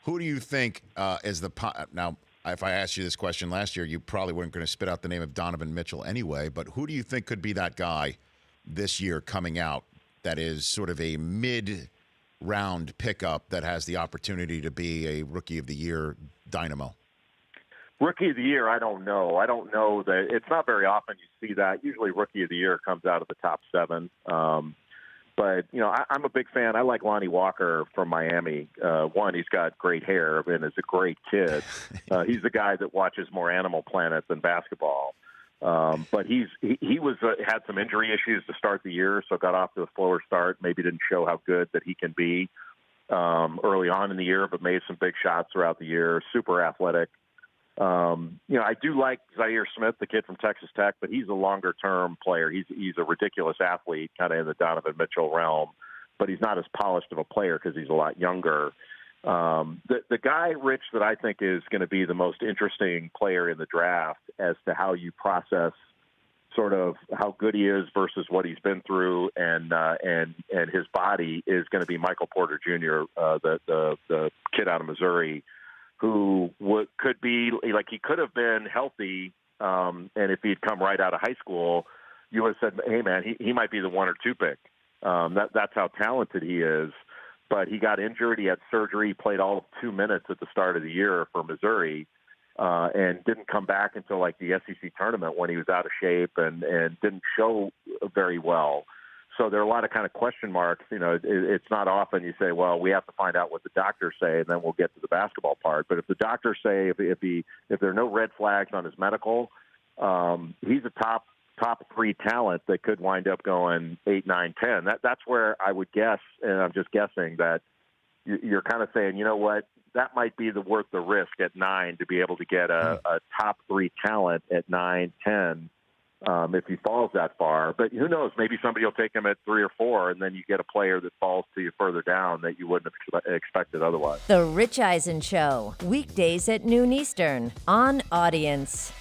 Who do you think is the now? If I asked you this question last year, you probably weren't going to spit out the name of Donovan Mitchell anyway. But who do you think could be that guy this year coming out that is sort of a mid-round pickup that has the opportunity to be a Rookie of the Year dynamo? Rookie of the Year, I don't know. I don't know that it's not very often you see that. Usually Rookie of the Year comes out of the top 7. But, I'm a big fan. I like Lonnie Walker from Miami. One, he's got great hair and is a great kid. He's the guy that watches more Animal Planet than basketball. But he had some injury issues to start the year, so got off to a slower start. Maybe didn't show how good that he can be early on in the year, but made some big shots throughout the year. Super athletic. I do like Zaire Smith, the kid from Texas Tech, but he's a longer-term player. He's a ridiculous athlete, kind of in the Donovan Mitchell realm, but he's not as polished of a player because he's a lot younger. The guy, Rich, that I think is going to be the most interesting player in the draft as to how you process sort of how good he is versus what he's been through and his body is going to be Michael Porter Jr., the kid out of Missouri, who could be like he could have been healthy, and if he'd come right out of high school, you would have said, "Hey, man, he might be the 1 or 2 pick." That's how talented he is. But he got injured. He had surgery. Played all of 2 minutes at the start of the year for Missouri, and didn't come back until like the SEC tournament when he was out of shape and didn't show very well. So there are a lot of kind of question marks. It's not often you say, well, we have to find out what the doctors say, and then we'll get to the basketball part. But if the doctors say if there are no red flags on his medical, he's a top 3 talent that could wind up going 8, 9, 10. That's where I would guess, and I'm just guessing, that you're kind of saying, you know what, that might be worth the risk at 9 to be able to get a top 3 talent at 9, 10. If he falls that far. But who knows? Maybe somebody will take him at 3 or 4, and then you get a player that falls to you further down that you wouldn't have expected otherwise. The Rich Eisen Show, weekdays at noon Eastern on Audience.